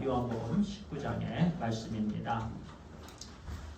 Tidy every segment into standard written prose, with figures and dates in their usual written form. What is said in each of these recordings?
요한복음 19장의 말씀입니다.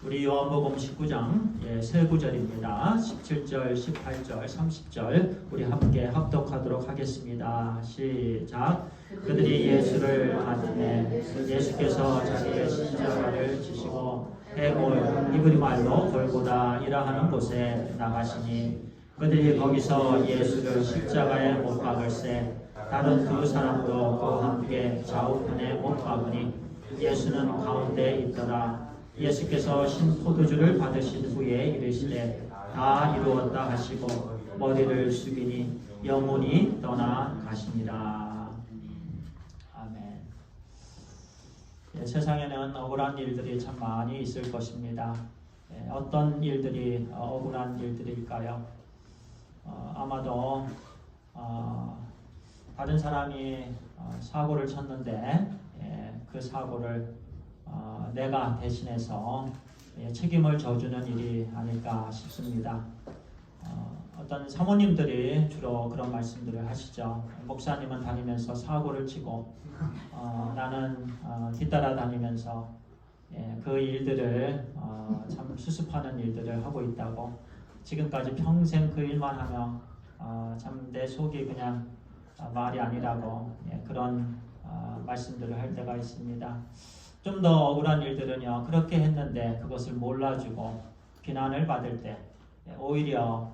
우리 요한복음 19장 세 구절입니다. 17절, 18절, 30절 우리 함께 합독하도록 하겠습니다. 시작. 그들이 예수를 안에 예수께서 자기의 십자가를 지시고 헤골 이브리 말로 골고다이라 하는 곳에 나가시니 그들이 거기서 예수를 십자가에 못 박을세 다른 두 사람도 그와 함께 좌우편에 못 박으니 예수는 가운데 있더라. 예수께서 신포도주를 받으신 후에 이르시되 다 이루었다 하시고 머리를 숙이니 영혼이 떠나 가시니라. 아멘. 세상에는 억울한 일들이 참 많이 있을 것입니다. 어떤 일들이 억울한 일들일까요? 아마도 다른 사람이 사고를 쳤는데 그 사고를 내가 대신해서 책임을 져주는 일이 아닐까 싶습니다. 어떤 사모님들이 주로 그런 말씀들을 하시죠. 목사님은 다니면서 사고를 치고 나는 뒤따라 다니면서 그 일들을 참 수습하는 일들을 하고 있다고, 지금까지 평생 그 일만 하며 참 내 속이 그냥 말이 아니라고 그런 말씀들을 할 때가 있습니다. 좀 더 억울한 일들은요, 그렇게 했는데 그것을 몰라주고 비난을 받을 때 오히려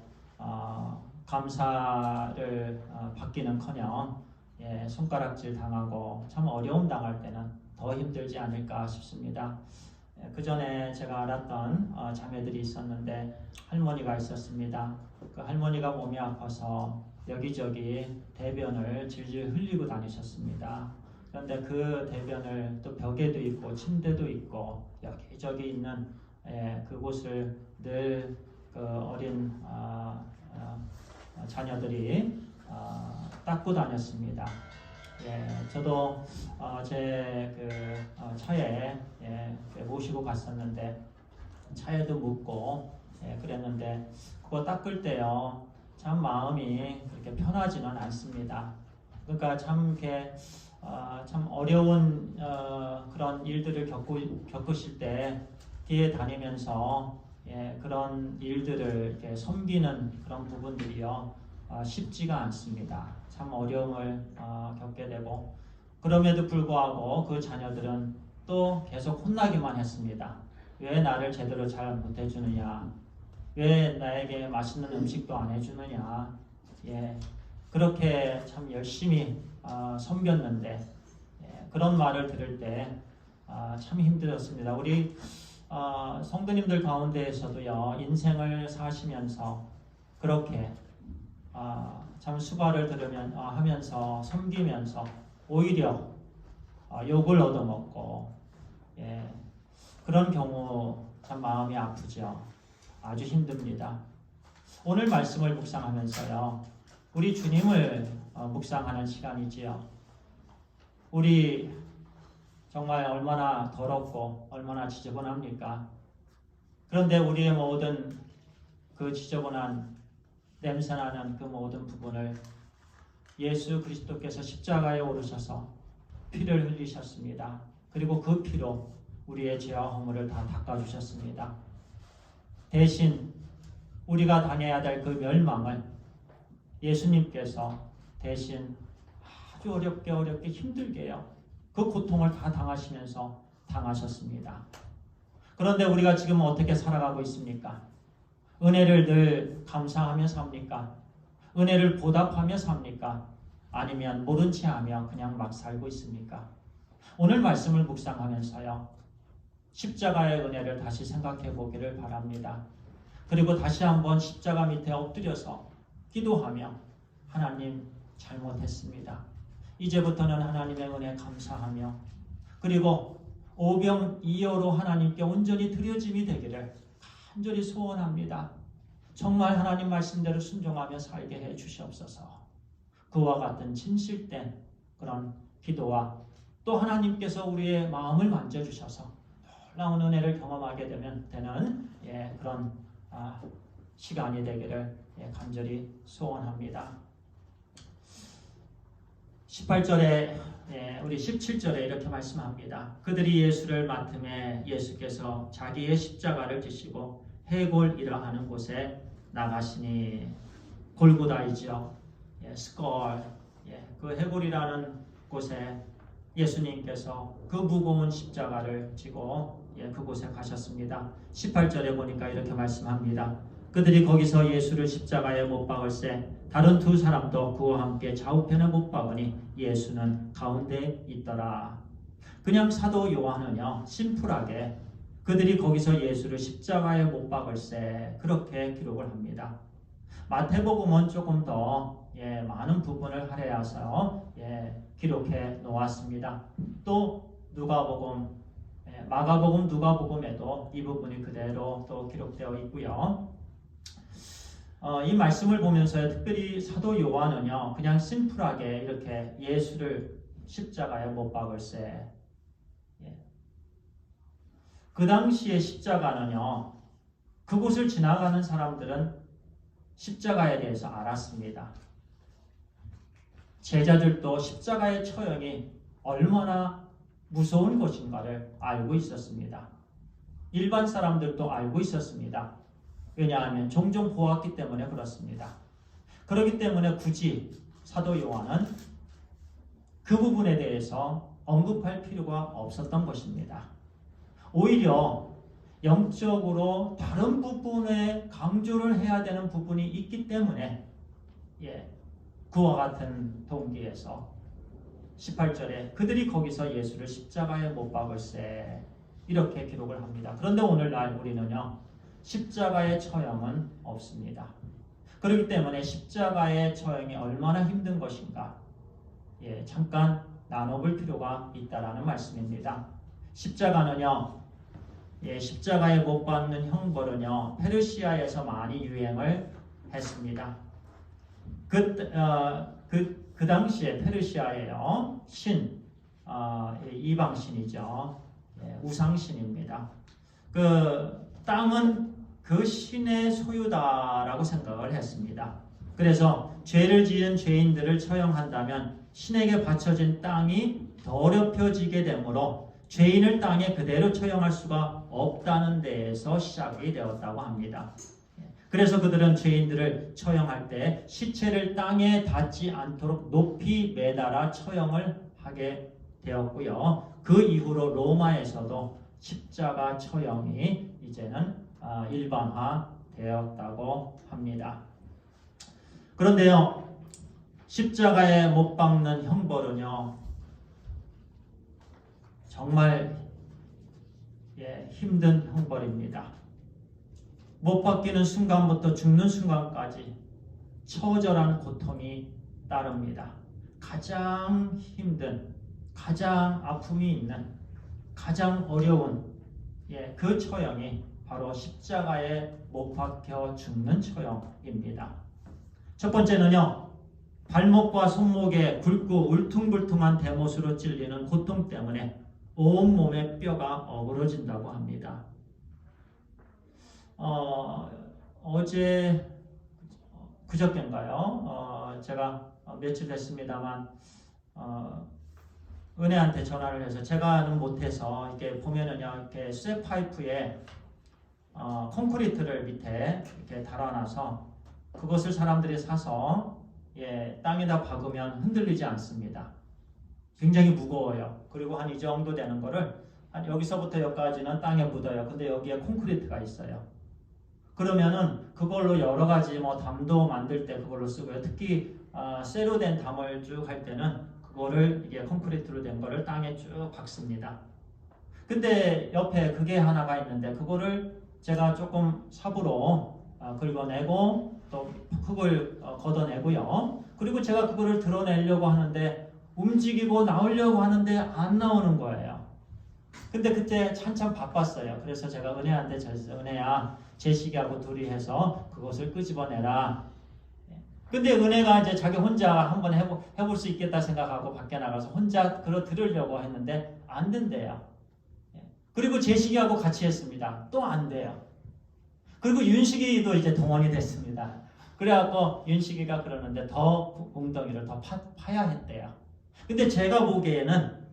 감사를 받기는커녕 손가락질 당하고 참 어려움 당할 때는 더 힘들지 않을까 싶습니다. 그 전에 제가 알았던 자매들이 있었는데 할머니가 있었습니다. 그 할머니가 몸이 아파서 여기저기 대변을 질질 흘리고 다니셨습니다. 그런데 그 대변을 또 벽에도 있고 침대도 있고 여기저기 있는 그곳을 늘 그 어린 자녀들이 닦고 다녔습니다. 저도 제 차에 모시고 갔었는데 차에도 묻고 그랬는데 그거 닦을 때요 참 마음이 그렇게 편하지는 않습니다. 그러니까 참 이렇게 참 어려운 그런 일들을 겪으실 때 뒤에 다니면서 그런 일들을 이렇게 섬기는 그런 부분들이요 쉽지가 않습니다. 참 어려움을 겪게 되고, 그럼에도 불구하고 그 자녀들은 또 계속 혼나기만 했습니다. 왜 나를 제대로 잘 못해주느냐, 왜 나에게 맛있는 음식도 안 해주느냐, 그렇게 참 열심히 섬겼는데 그런 말을 들을 때 참 힘들었습니다. 우리 성도님들 가운데에서도요 인생을 사시면서 그렇게 참 수고를 하면서 섬기면서 오히려 욕을 얻어먹고 그런 경우 참 마음이 아프죠. 아주 힘듭니다. 오늘 말씀을 묵상하면서요 우리 주님을 묵상하는 시간이지요. 우리 정말 얼마나 더럽고 얼마나 지저분합니까? 그런데 우리의 모든 그 지저분한 냄새나는 그 모든 부분을 예수 그리스도께서 십자가에 오르셔서 피를 흘리셨습니다. 그리고 그 피로 우리의 죄와 허물을 다 닦아주셨습니다. 대신 우리가 당해야 될 그 멸망을 예수님께서 대신 아주 어렵게 힘들게요 그 고통을 다 당하시면서 당하셨습니다. 그런데 우리가 지금 어떻게 살아가고 있습니까? 은혜를 늘 감사하며 삽니까? 은혜를 보답하며 삽니까? 아니면 모른 채 하며 그냥 막 살고 있습니까? 오늘 말씀을 묵상하면서요 십자가의 은혜를 다시 생각해 보기를 바랍니다. 그리고 다시 한번 십자가 밑에 엎드려서 기도하며 하나님, 잘못했습니다. 이제부터는 하나님의 은혜 감사하며 그리고 오병이어로 하나님께 온전히 드려짐이 되기를 간절히 소원합니다. 정말 하나님 말씀대로 순종하며 살게 해 주시옵소서. 그와 같은 진실된 그런 기도와 또 하나님께서 우리의 마음을 만져주셔서 놀라운 은혜를 경험하게 되는 그런 시간이 되기를 간절히 소원합니다. 18절에 우리 17절에 이렇게 말씀합니다. 그들이 예수를 맡음에 예수께서 자기의 십자가를 지시고 해골이라 하는 곳에 나가시니 골고다이죠. 스콜. 그 해골이라는 곳에 예수님께서 그 무거운 십자가를 지고 그곳에 가셨습니다. 18절에 보니까 이렇게 말씀합니다. 그들이 거기서 예수를 십자가에 못 박을새 다른 두 사람도 그와 함께 좌우편에 못 박으니 예수는 가운데 있더라. 그냥 사도 요한은요 심플하게 그들이 거기서 예수를 십자가에 못 박을새 그렇게 기록을 합니다. 마태복음은 조금 더 많은 부분을 할애해서 기록해 놓았습니다. 또 누가복음, 마가복음, 누가복음에도 이 부분이 그대로 또 기록되어 있고요. 이 말씀을 보면서 특별히 사도 요한은요 그냥 심플하게 이렇게 예수를 십자가에 못 박을새. 그 당시의 십자가는요 그곳을 지나가는 사람들은 십자가에 대해서 알았습니다. 제자들도 십자가의 처형이 얼마나 무서운 것인가를 알고 있었습니다. 일반 사람들도 알고 있었습니다. 왜냐하면 종종 보았기 때문에 그렇습니다. 그렇기 때문에 굳이 사도 요한은 그 부분에 대해서 언급할 필요가 없었던 것입니다. 오히려 영적으로 다른 부분에 강조를 해야 되는 부분이 있기 때문에 그와 같은 동기에서 18절에 그들이 거기서 예수를 십자가에 못 박을새 이렇게 기록을 합니다. 그런데 오늘날 우리는요 십자가의 처형은 없습니다. 그렇기 때문에 십자가의 처형이 얼마나 힘든 것인가 잠깐 나눠볼 필요가 있다라는 말씀입니다. 십자가는요 십자가에 못 박는 형벌은요 페르시아에서 많이 유행을 했습니다. 그 당시에 페르시아에요 이방신이죠. 우상신입니다. 그 땅은 그 신의 소유다라고 생각을 했습니다. 그래서 죄를 지은 죄인들을 처형한다면 신에게 바쳐진 땅이 더럽혀지게 되므로 죄인을 땅에 그대로 처형할 수가 없다는 데에서 시작이 되었다고 합니다. 그래서 그들은 죄인들을 처형할 때 시체를 땅에 닿지 않도록 높이 매달아 처형을 하게 되었고요. 그 이후로 로마에서도 십자가 처형이 이제는 일반화되었다고 합니다. 그런데요, 십자가에 못 박는 형벌은요, 정말 힘든 형벌입니다. 못 박히는 순간부터 죽는 순간까지 처절한 고통이 따릅니다. 가장 힘든, 가장 아픔이 있는, 가장 어려운 그 처형이 바로 십자가에 못 박혀 죽는 처형입니다. 첫 번째는요, 발목과 손목에 굵고 울퉁불퉁한 대못으로 찔리는 고통 때문에 온몸의 뼈가 어그러진다고 합니다. 어제 그저께인가요? 제가 며칠 됐습니다만 은혜한테 전화를 해서 제가는 못해서 이렇게 보면은요 이렇게 쇠 파이프에 콘크리트를 밑에 이렇게 달아놔서 그것을 사람들이 사서 땅에다 박으면 흔들리지 않습니다. 굉장히 무거워요. 그리고 한 이 정도 되는 거를 한 여기서부터 여기까지는 땅에 묻어요. 근데 여기에 콘크리트가 있어요. 그러면은 그걸로 여러 가지 담도 만들 때 그걸로 쓰고요. 특히 쇠로 된 담을 쭉 할 때는 그거를 이게 콘크리트로 된 거를 땅에 쭉 박습니다. 근데 옆에 그게 하나가 있는데 그거를 제가 조금 삽으로 긁어내고 또 흙을 걷어내고요. 그리고 제가 그거를 드러내려고 하는데 움직이고 나오려고 하는데 안 나오는 거예요. 근데 그때 한참 바빴어요. 그래서 제가 은혜한테 은혜야 제시기하고 둘이 해서 그것을 끄집어내라. 근데 은혜가 이제 자기 혼자 한번 해볼 수 있겠다 생각하고 밖에 나가서 혼자 들으려고 했는데 안 된대요. 그리고 제시기하고 같이 했습니다. 또 안 돼요. 그리고 윤식이도 이제 동원이 됐습니다. 그래갖고 윤식이가 그러는데 더 웅덩이를 더 파야 했대요. 근데 제가 보기에는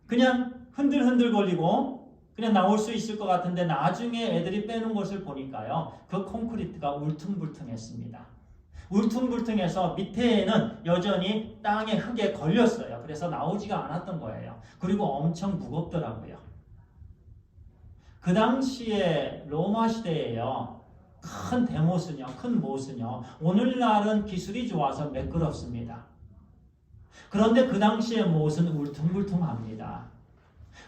그냥 흔들흔들 거리고 그냥 나올 수 있을 것 같은데 나중에 애들이 빼는 것을 보니까요. 그 콘크리트가 울퉁불퉁했습니다. 울퉁불퉁해서 밑에는 여전히 땅에 흙에 걸렸어요. 그래서 나오지가 않았던 거예요. 그리고 엄청 무겁더라고요. 그 당시에 로마 시대에요. 큰 대못은요, 큰 못은요, 오늘날은 기술이 좋아서 매끄럽습니다. 그런데 그 당시의 못은 울퉁불퉁합니다.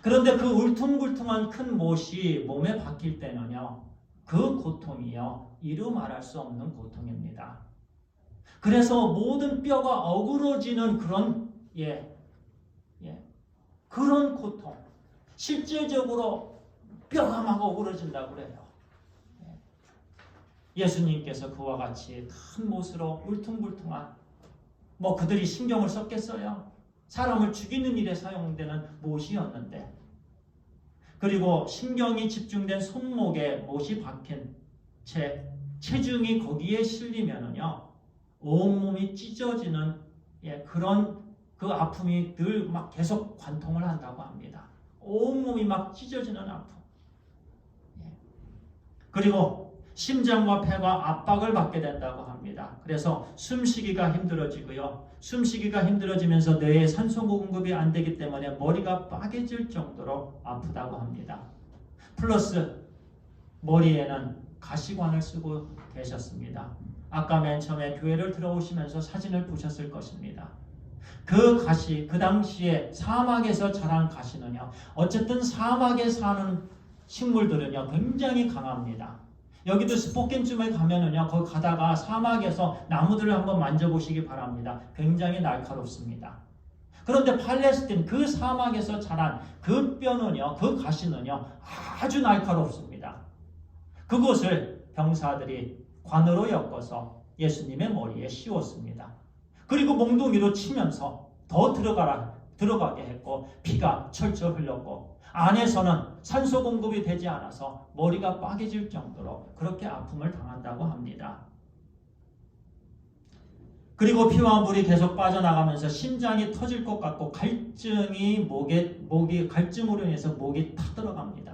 그런데 그 울퉁불퉁한 큰 못이 몸에 박힐 때는요, 그 고통이요, 이루 말할 수 없는 고통입니다. 그래서 모든 뼈가 어그러지는 그런, 그런 고통. 실제적으로 뼈가 막 어그러진다고 그래요. 예수님께서 그와 같이 큰 못으로 울퉁불퉁한, 그들이 신경을 썼겠어요? 사람을 죽이는 일에 사용되는 못이었는데, 그리고 신경이 집중된 손목에 못이 박힌 채 체중이 거기에 실리면은요, 온몸이 찢어지는 그런 그 아픔이 늘 막 계속 관통을 한다고 합니다. 온몸이 막 찢어지는 아픔. 그리고 심장과 폐가 압박을 받게 된다고 합니다. 그래서 숨쉬기가 힘들어지고요. 숨쉬기가 힘들어지면서 뇌에 산소 공급이 안 되기 때문에 머리가 빠개질 정도로 아프다고 합니다. 플러스 머리에는 가시관을 쓰고 계셨습니다. 아까 맨 처음에 교회를 들어오시면서 사진을 보셨을 것입니다. 그 가시, 그 당시에 사막에서 자란 가시는요, 어쨌든 사막에 사는 식물들은요, 굉장히 강합니다. 여기도 스포켄쯤에 가면은요, 거기 가다가 사막에서 나무들을 한번 만져보시기 바랍니다. 굉장히 날카롭습니다. 그런데 팔레스틴 그 사막에서 자란 그 뼈는요, 그 가시는요, 아주 날카롭습니다. 그것을 병사들이 관으로 엮어서 예수님의 머리에 씌웠습니다. 그리고 몽둥이로 치면서 더 들어가게 했고, 피가 철철 흘렀고, 안에서는 산소 공급이 되지 않아서 머리가 빠개질 정도로 그렇게 아픔을 당한다고 합니다. 그리고 피와 물이 계속 빠져나가면서 심장이 터질 것 같고 갈증으로 인해서 목이 타들어갑니다.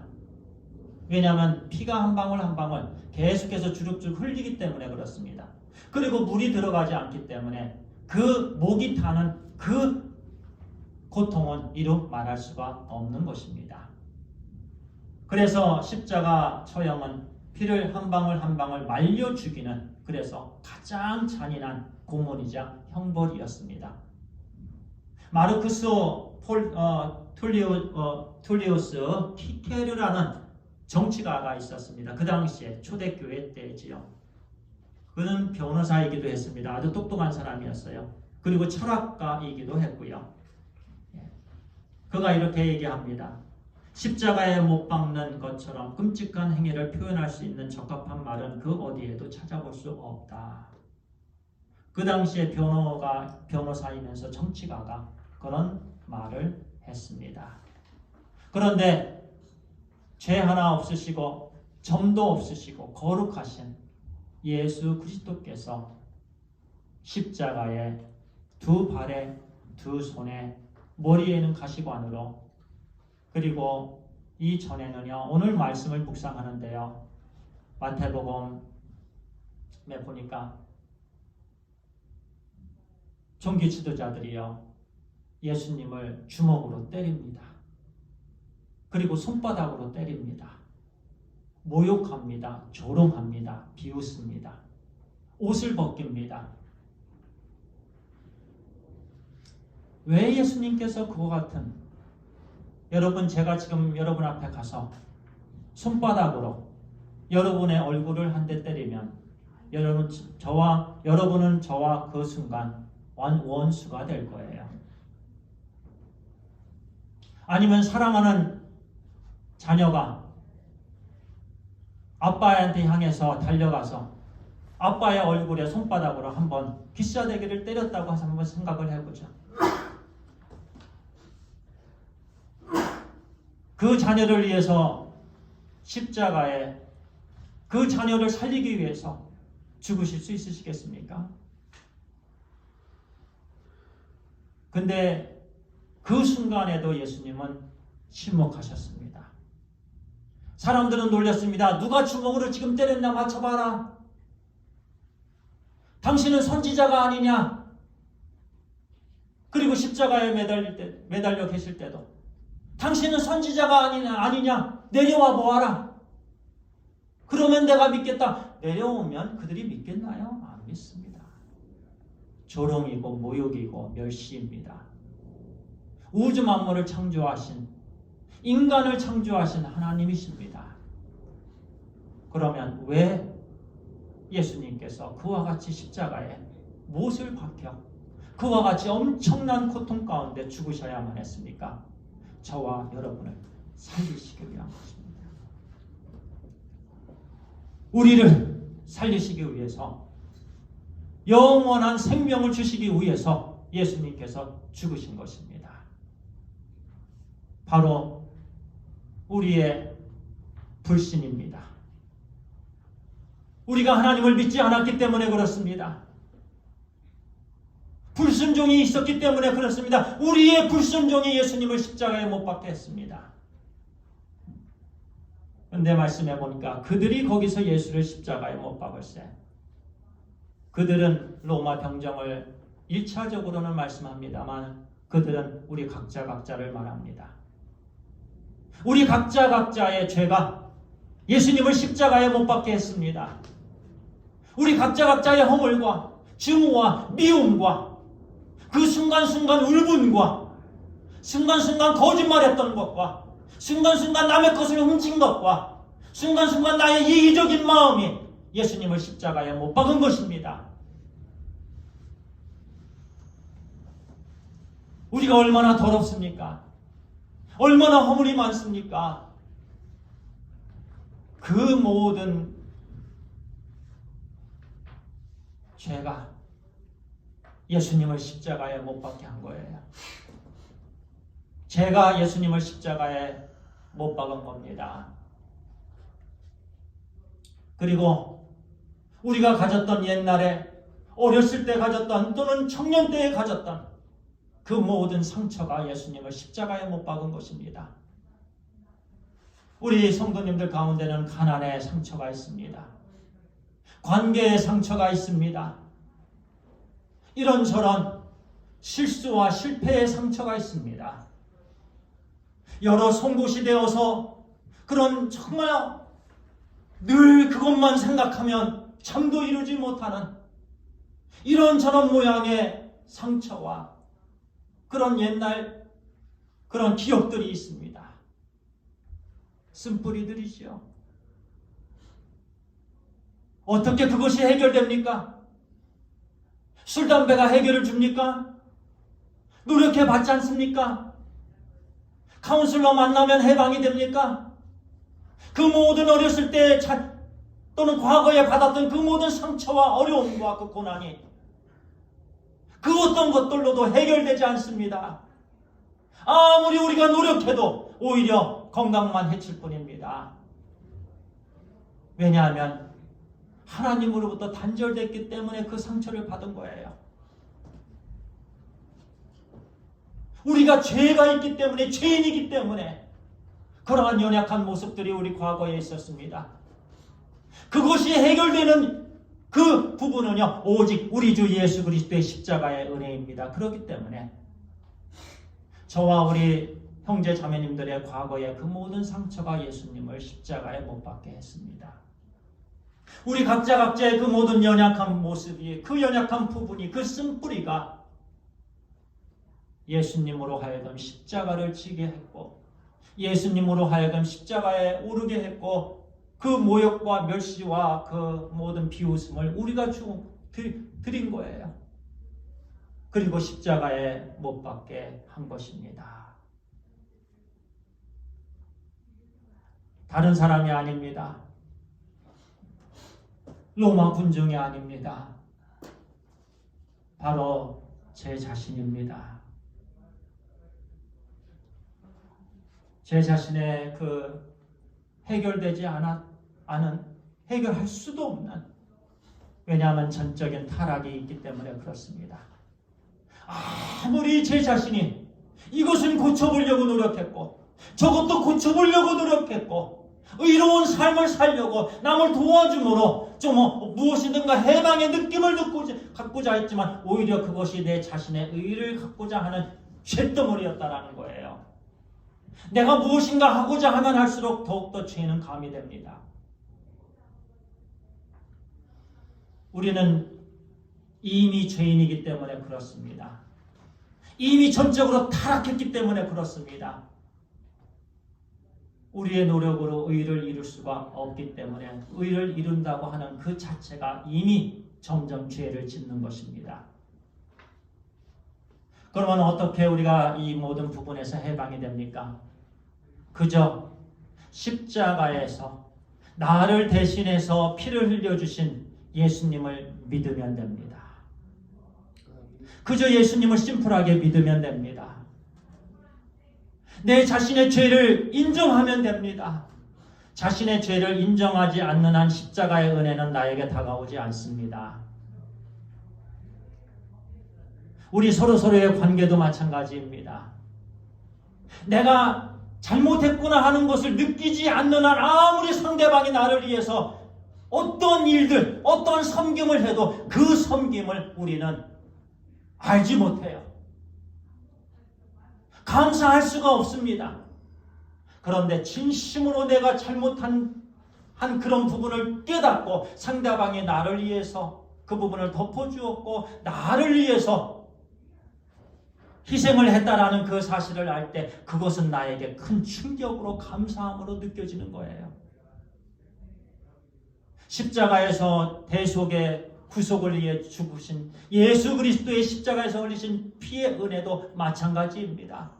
왜냐하면 피가 한 방울 한 방울 계속해서 주룩주룩 흘리기 때문에 그렇습니다. 그리고 물이 들어가지 않기 때문에 그 목이 타는 그 고통은 이루 말할 수가 없는 것입니다. 그래서 십자가 처형은 피를 한 방울 한 방울 말려 죽이는, 그래서 가장 잔인한 고문이자 형벌이었습니다. 마르쿠스 툴리우스 키케르라는 정치가가 있었습니다. 그 당시에 초대교회 때지요. 그는 변호사이기도 했습니다. 아주 똑똑한 사람이었어요. 그리고 철학가이기도 했고요. 그가 이렇게 얘기합니다. 십자가에 못 박는 것처럼 끔찍한 행위를 표현할 수 있는 적합한 말은 그 어디에도 찾아볼 수 없다. 그 당시에 변호사이면서 정치가가 그런 말을 했습니다. 그런데 죄 하나 없으시고 점도 없으시고 거룩하신 예수 그리스도께서 십자가에 두 발에 두 손에 머리에는 가시관으로, 그리고 이 전에는요, 오늘 말씀을 묵상하는데요, 마태복음에 보니까 종교 지도자들이요, 예수님을 주먹으로 때립니다. 그리고 손바닥으로 때립니다. 모욕합니다. 조롱합니다. 비웃습니다. 옷을 벗깁니다. 왜 예수님께서 그와 같은, 여러분 제가 지금 여러분 앞에 가서 손바닥으로 여러분의 얼굴을 한 대 때리면 여러분은 저와 그 순간 원수가 될 거예요. 아니면 사랑하는 자녀가 아빠한테 향해서 달려가서 아빠의 얼굴에 손바닥으로 한번 귀싸대기를 때렸다고 해서 한번 생각을 해보죠. 그 자녀를 위해서 십자가에 그 자녀를 살리기 위해서 죽으실 수 있으시겠습니까? 근데 그 순간에도 예수님은 침묵하셨습니다. 사람들은 놀렸습니다. 누가 주먹으로 지금 때렸나 맞춰봐라. 당신은 선지자가 아니냐? 그리고 십자가에 매달려 계실 때도 당신은 선지자가 아니냐? 내려와 보아라. 그러면 내가 믿겠다. 내려오면 그들이 믿겠나요? 안 믿습니다. 조롱이고 모욕이고 멸시입니다. 우주 만물을 창조하신, 인간을 창조하신 하나님이십니다. 그러면 왜 예수님께서 그와 같이 십자가에 못을 박혀 그와 같이 엄청난 고통 가운데 죽으셔야만 했습니까? 저와 여러분을 살리시기 위한 것입니다. 우리를 살리시기 위해서, 영원한 생명을 주시기 위해서 예수님께서 죽으신 것입니다. 바로 우리의 불신입니다. 우리가 하나님을 믿지 않았기 때문에 그렇습니다. 불순종이 있었기 때문에 그렇습니다. 우리의 불순종이 예수님을 십자가에 못 박게 했습니다. 그런데 말씀해 보니까 그들이 거기서 예수를 십자가에 못 박을세. 그들은 로마 병정을 1차적으로는 말씀합니다만 그들은 우리 각자를 말합니다. 우리 각자의 죄가 예수님을 십자가에 못 박게 했습니다. 우리 각자의 허물과 증오와 미움과 그 순간순간 울분과 순간순간 거짓말했던 것과 순간순간 남의 것을 훔친 것과 순간순간 나의 이기적인 마음이 예수님을 십자가에 못 박은 것입니다. 우리가 얼마나 더럽습니까? 얼마나 허물이 많습니까? 그 모든 죄가 예수님을 십자가에 못 박게 한 거예요. 제가 예수님을 십자가에 못 박은 겁니다. 그리고 우리가 가졌던 옛날에 어렸을 때 가졌던 또는 청년 때에 가졌던 그 모든 상처가 예수님을 십자가에 못 박은 것입니다. 우리 성도님들 가운데는 가난의 상처가 있습니다. 관계의 상처가 있습니다. 이런저런 실수와 실패의 상처가 있습니다. 여러 송곳이 되어서 그런 정말 늘 그것만 생각하면 잠도 이루지 못하는 이런저런 모양의 상처와 그런 옛날 그런 기억들이 있습니다. 쓴뿌리들이죠. 어떻게 그것이 해결됩니까? 술, 담배가 해결을 줍니까? 노력해 봤지 않습니까? 카운슬러 만나면 해방이 됩니까? 그 모든 어렸을 때 또는 과거에 받았던 그 모든 상처와 어려움과 그 고난이 그 어떤 것들로도 해결되지 않습니다. 아무리 우리가 노력해도 오히려 건강만 해칠 뿐입니다. 왜냐하면 하나님으로부터 단절됐기 때문에 그 상처를 받은 거예요. 우리가 죄가 있기 때문에, 죄인이기 때문에 그러한 연약한 모습들이 우리 과거에 있었습니다. 그것이 해결되는 그 부분은요, 오직 우리 주 예수 그리스도의 십자가의 은혜입니다. 그렇기 때문에 저와 우리 형제 자매님들의 과거의 그 모든 상처가 예수님을 십자가에 못 박게 했습니다. 우리 각자의 그 모든 연약한 모습이, 그 연약한 부분이, 그 쓴뿌리가 예수님으로 하여금 십자가를 지게 했고 예수님으로 하여금 십자가에 오르게 했고 그 모욕과 멸시와 그 모든 비웃음을 우리가 드린 거예요. 그리고 십자가에 못 박게 한 것입니다. 다른 사람이 아닙니다. 로마 군중이 아닙니다. 바로 제 자신입니다. 제 자신의 그 해결되지 않은 해결할 수도 없는, 왜냐하면 전적인 타락이 있기 때문에 그렇습니다. 아무리 제 자신이 이것은 고쳐보려고 노력했고 저것도 고쳐보려고 노력했고 의로운 삶을 살려고 남을 도와줌으로 좀 무엇이든가 해방의 느낌을 갖고자 했지만 오히려 그것이 내 자신의 의를 갖고자 하는 쇳덩어리였다라는 거예요. 내가 무엇인가 하고자 하면 할수록 더욱더 죄는 감이 됩니다. 우리는 이미 죄인이기 때문에 그렇습니다. 이미 전적으로 타락했기 때문에 그렇습니다. 우리의 노력으로 의를 이룰 수가 없기 때문에 의를 이룬다고 하는 그 자체가 이미 점점 죄를 짓는 것입니다. 그러면 어떻게 우리가 이 모든 부분에서 해방이 됩니까? 그저 십자가에서 나를 대신해서 피를 흘려주신 예수님을 믿으면 됩니다. 그저 예수님을 심플하게 믿으면 됩니다. 내 자신의 죄를 인정하면 됩니다. 자신의 죄를 인정하지 않는 한 십자가의 은혜는 나에게 다가오지 않습니다. 우리 서로의 관계도 마찬가지입니다. 내가 잘못했구나 하는 것을 느끼지 않는 한 아무리 상대방이 나를 위해서 어떤 일들, 어떤 섬김을 해도 그 섬김을 우리는 알지 못해요. 감사할 수가 없습니다. 그런데 진심으로 내가 잘못한 그런 부분을 깨닫고 상대방이 나를 위해서 그 부분을 덮어주었고 나를 위해서 희생을 했다라는 그 사실을 알 때 그것은 나에게 큰 충격으로 감사함으로 느껴지는 거예요. 십자가에서 대속의 구속을 위해 죽으신 예수 그리스도의 십자가에서 흘리신 피의 은혜도 마찬가지입니다.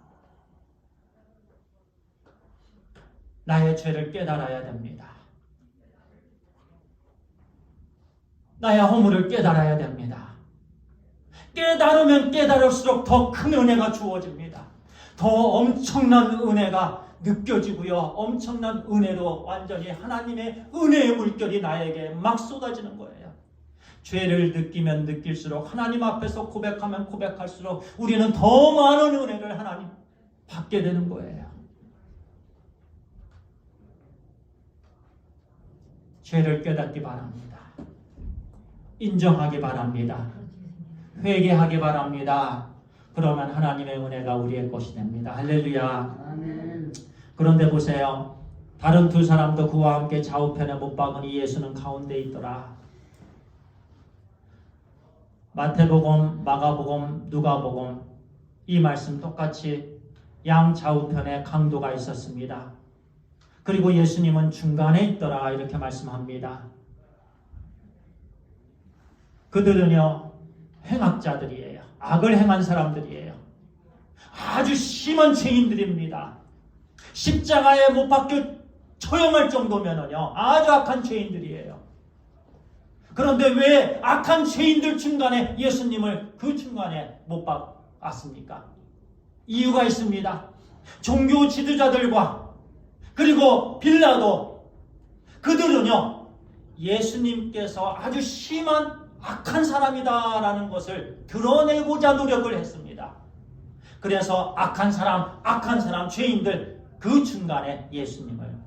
나의 죄를 깨달아야 됩니다. 나의 허물을 깨달아야 됩니다. 깨달으면 깨달을수록 더 큰 은혜가 주어집니다. 더 엄청난 은혜가 느껴지고요. 엄청난 은혜로 완전히 하나님의 은혜의 물결이 나에게 막 쏟아지는 거예요. 죄를 느끼면 느낄수록 하나님 앞에서 고백하면 고백할수록 우리는 더 많은 은혜를 하나님 받게 되는 거예요. 죄를 깨닫기 바랍니다. 인정하기 바랍니다. 회개하기 바랍니다. 그러면 하나님의 은혜가 우리의 것이 됩니다. 할렐루야. 아멘. 그런데 보세요. 다른 두 사람도 그와 함께 좌우편에 못 박으니 예수는 가운데 있더라. 마태복음, 마가복음, 누가복음 이 말씀 똑같이 양 좌우편에 강도가 있었습니다. 그리고 예수님은 중간에 있더라 이렇게 말씀합니다. 그들은요 행악자들이에요. 악을 행한 사람들이에요. 아주 심한 죄인들입니다. 십자가에 못 박혀 처형할 정도면은요 아주 악한 죄인들이에요. 그런데 왜 악한 죄인들 중간에 예수님을 그 중간에 못 박았습니까? 이유가 있습니다. 종교 지도자들과 그리고 빌라도 그들은요 예수님께서 아주 심한 악한 사람이다라는 것을 드러내고자 노력을 했습니다. 그래서 악한 사람, 죄인들 그 중간에 예수님을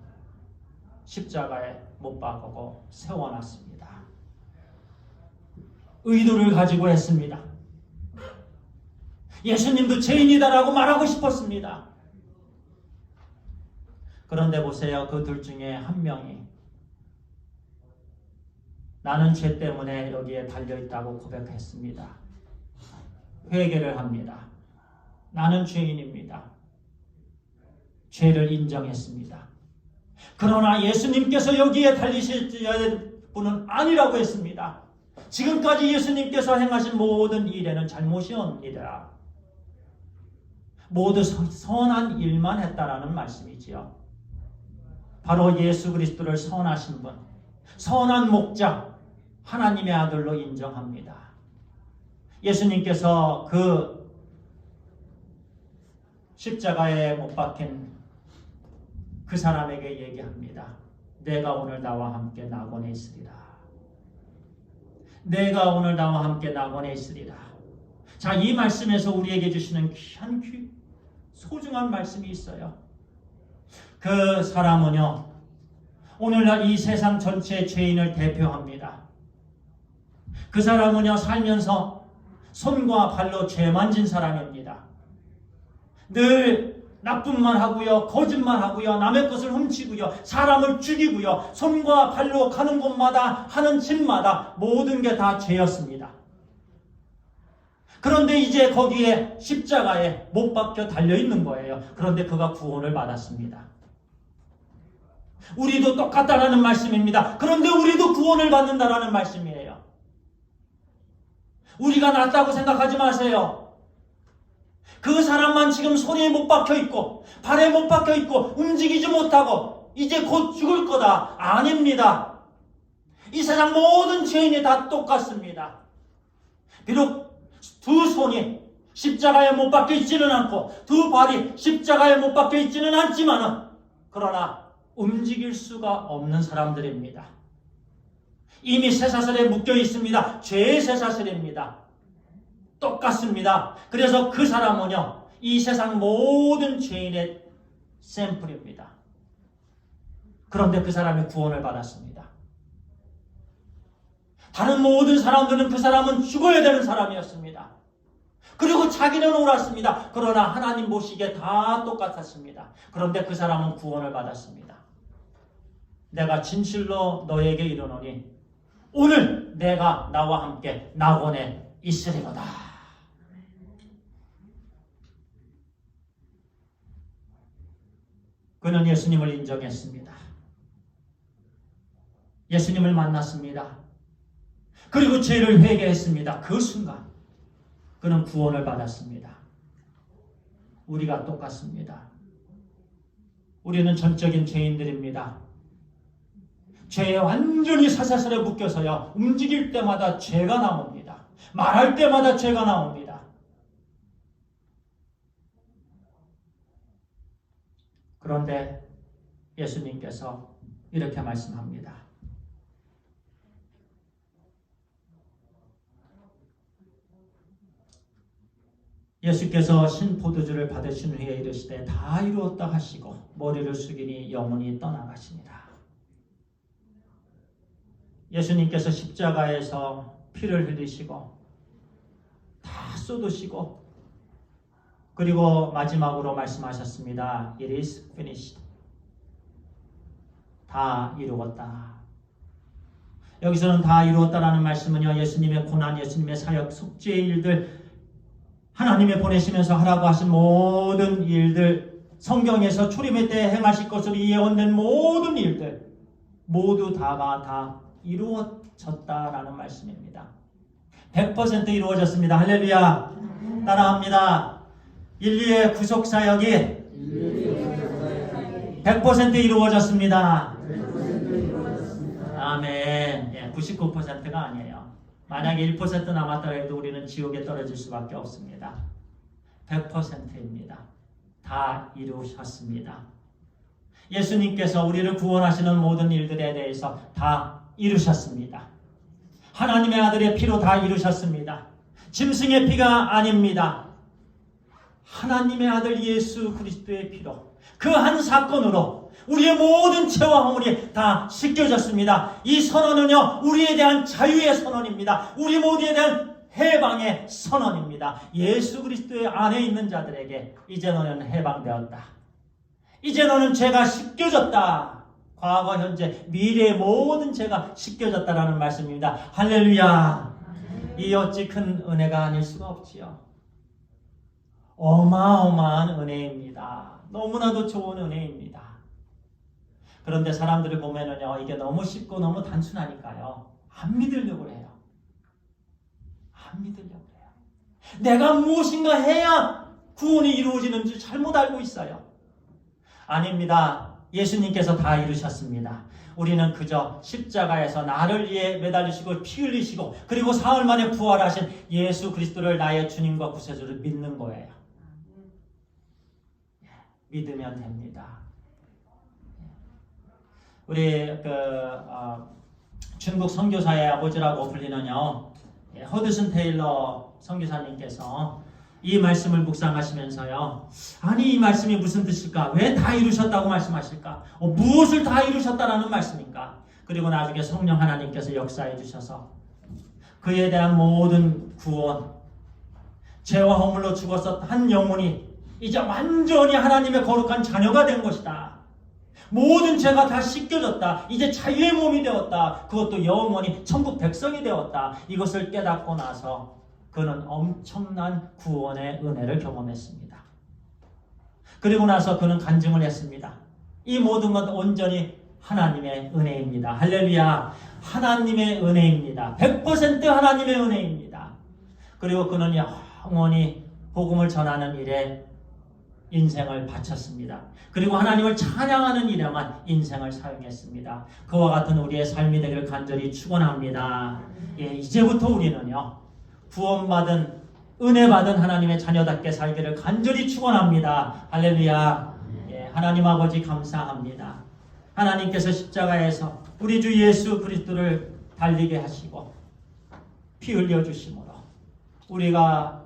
십자가에 못 박고 세워놨습니다. 의도를 가지고 했습니다. 예수님도 죄인이다라고 말하고 싶었습니다. 그런데 보세요. 그 둘 중에 한 명이 나는 죄 때문에 여기에 달려있다고 고백했습니다. 회개를 합니다. 나는 죄인입니다. 죄를 인정했습니다. 그러나 예수님께서 여기에 달리셔야 될 분은 아니라고 했습니다. 지금까지 예수님께서 행하신 모든 일에는 잘못이 없니다. 모두 선한 일만 했다라는 말씀이지요. 바로 예수 그리스도를 선하신 분, 선한 목자, 하나님의 아들로 인정합니다. 예수님께서 그 십자가에 못 박힌 그 사람에게 얘기합니다. 내가 오늘 나와 함께 낙원에 있으리라. 내가 오늘 나와 함께 낙원에 있으리라. 자, 이 말씀에서 우리에게 주시는 귀한 소중한 말씀이 있어요. 그 사람은요, 오늘날 이 세상 전체의 죄인을 대표합니다. 그 사람은요, 살면서 손과 발로 죄만 진 사람입니다. 늘 나쁜 말 하고요, 거짓말 하고요, 남의 것을 훔치고요, 사람을 죽이고요, 손과 발로 가는 곳마다 하는 짓마다 모든 게 다 죄였습니다. 그런데 이제 거기에 십자가에 못 박혀 달려있는 거예요. 그런데 그가 구원을 받았습니다. 우리도 똑같다라는 말씀입니다. 그런데 우리도 구원을 받는다라는 말씀이에요. 우리가 낫다고 생각하지 마세요. 그 사람만 지금 손에 못 박혀 있고 발에 못 박혀 있고 움직이지 못하고 이제 곧 죽을 거다. 아닙니다. 이 세상 모든 죄인이 다 똑같습니다. 비록 두 손이 십자가에 못 박혀 있지는 않고 두 발이 십자가에 못 박혀 있지는 않지만 그러나 움직일 수가 없는 사람들입니다. 이미 쇠사슬에 묶여 있습니다. 죄의 쇠사슬입니다. 똑같습니다. 그래서 그 사람은요, 이 세상 모든 죄인의 샘플입니다. 그런데 그 사람이 구원을 받았습니다. 다른 모든 사람들은 그 사람은 죽어야 되는 사람이었습니다. 그리고 자기는 옳았습니다. 그러나 하나님 보시기에 다 똑같았습니다. 그런데 그 사람은 구원을 받았습니다. 내가 진실로 너에게 이르노니 오늘 내가 나와 함께 낙원에 있으리로다. 그는 예수님을 인정했습니다. 예수님을 만났습니다. 그리고 죄를 회개했습니다. 그 순간 그는 구원을 받았습니다. 우리가 똑같습니다. 우리는 전적인 죄인들입니다. 죄에 완전히 사사슬에 묶여서요, 움직일 때마다 죄가 나옵니다. 말할 때마다 죄가 나옵니다. 그런데 예수님께서 이렇게 말씀합니다. 예수께서 신포도주를 받으신 후에 이르시되 다 이루었다 하시고 머리를 숙이니 영혼이 떠나가시니라. 예수님께서 십자가에서 피를 흘리시고 다 쏟으시고 그리고 마지막으로 말씀하셨습니다. It is finished. 다 이루었다. 여기서는 다 이루었다라는 말씀은요, 예수님의 고난, 예수님의 사역, 속죄의 일들, 하나님이 보내시면서 하라고 하신 모든 일들, 성경에서 초림의 때 행하실 것으로 예언된 모든 일들 모두 다가 다 이루어졌다라는 말씀입니다. 100% 이루어졌습니다. 할렐루야. 따라합니다. 인류의 구속사역이 100% 이루어졌습니다. 아멘. 99%가 아니에요. 만약에 1% 남았다 해도 우리는 지옥에 떨어질 수밖에 없습니다. 100%입니다. 다 이루셨습니다. 예수님께서 우리를 구원하시는 모든 일들에 대해서 다 이루셨습니다. 하나님의 아들의 피로 다 이루셨습니다. 짐승의 피가 아닙니다. 하나님의 아들 예수 그리스도의 피로 그 한 사건으로 우리의 모든 죄와 허물이 다 씻겨졌습니다. 이 선언은요, 우리에 대한 자유의 선언입니다. 우리 모두에 대한 해방의 선언입니다. 예수 그리스도의 안에 있는 자들에게 이제 너는 해방되었다. 이제 너는 죄가 씻겨졌다. 과거, 현재, 미래의 모든 죄가 씻겨졌다라는 말씀입니다. 할렐루야. 이 어찌 큰 은혜가 아닐 수가 없지요. 어마어마한 은혜입니다. 너무나도 좋은 은혜입니다. 그런데 사람들을 보면은요, 이게 너무 쉽고 너무 단순하니까요, 안 믿으려고 해요. 안 믿으려고 해요. 내가 무엇인가 해야 구원이 이루어지는 줄 잘못 알고 있어요. 아닙니다. 예수님께서 다 이루셨습니다. 우리는 그저 십자가에서 나를 위해 매달리시고 피 흘리시고 그리고 사흘 만에 부활하신 예수 그리스도를 나의 주님과 구세주를 믿는 거예요. 믿으면 됩니다. 우리 중국 선교사의 아버지라고 불리는요, 허드슨 테일러 선교사님께서 이 말씀을 묵상하시면서요, 아니 이 말씀이 무슨 뜻일까? 왜 다 이루셨다고 말씀하실까? 무엇을 다 이루셨다라는 말씀입니까? 그리고 나중에 성령 하나님께서 역사해 주셔서 그에 대한 모든 구원, 죄와 허물로 죽었었던 한 영혼이 이제 완전히 하나님의 거룩한 자녀가 된 것이다. 모든 죄가 다 씻겨졌다. 이제 자유의 몸이 되었다. 그것도 영원히 천국 백성이 되었다. 이것을 깨닫고 나서 그는 엄청난 구원의 은혜를 경험했습니다. 그리고 나서 그는 간증을 했습니다. 이 모든 것 온전히 하나님의 은혜입니다. 할렐루야. 하나님의 은혜입니다. 100% 하나님의 은혜입니다. 그리고 그는 영원히 복음을 전하는 일에 인생을 바쳤습니다. 그리고 하나님을 찬양하는 일에만 인생을 사용했습니다. 그와 같은 우리의 삶이 되기를 간절히 축원합니다. 이제부터 우리는요, 구원받은 은혜 받은 하나님의 자녀답게 살기를 간절히 축원합니다. 할렐루야. 하나님 아버지 감사합니다. 하나님께서 십자가에서 우리 주 예수 그리스도를 달리게 하시고 피 흘려 주심으로 우리가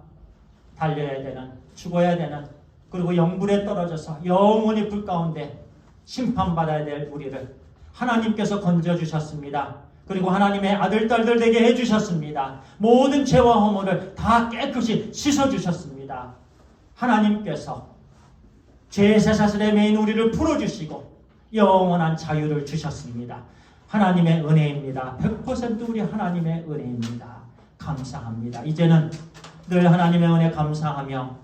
달려야 되는, 죽어야 되는, 그리고 영불에 떨어져서 영원히 불 가운데 심판받아야 될 우리를 하나님께서 건져주셨습니다. 그리고 하나님의 아들, 딸들 되게 해주셨습니다. 모든 죄와 허물을 다 깨끗이 씻어주셨습니다. 하나님께서 죄의 쇠사슬에 매인 우리를 풀어주시고 영원한 자유를 주셨습니다. 하나님의 은혜입니다. 100% 우리 하나님의 은혜입니다. 감사합니다. 이제는 늘 하나님의 은혜 감사하며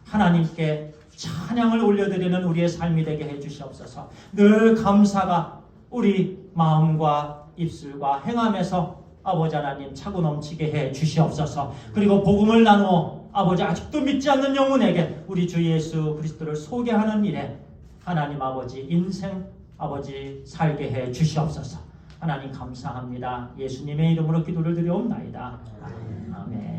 하나님께 찬양을 올려드리는 우리의 삶이 되게 해주시옵소서. 늘 감사가 우리 마음과 입술과 행함에서 아버지 하나님 차고 넘치게 해 주시옵소서. 그리고 복음을 나누어 아버지 아직도 믿지 않는 영혼에게 우리 주 예수 그리스도를 소개하는 일에 하나님 아버지 인생 아버지 살게 해 주시옵소서. 하나님 감사합니다. 예수님의 이름으로 기도를 드리옵나이다. 아멘.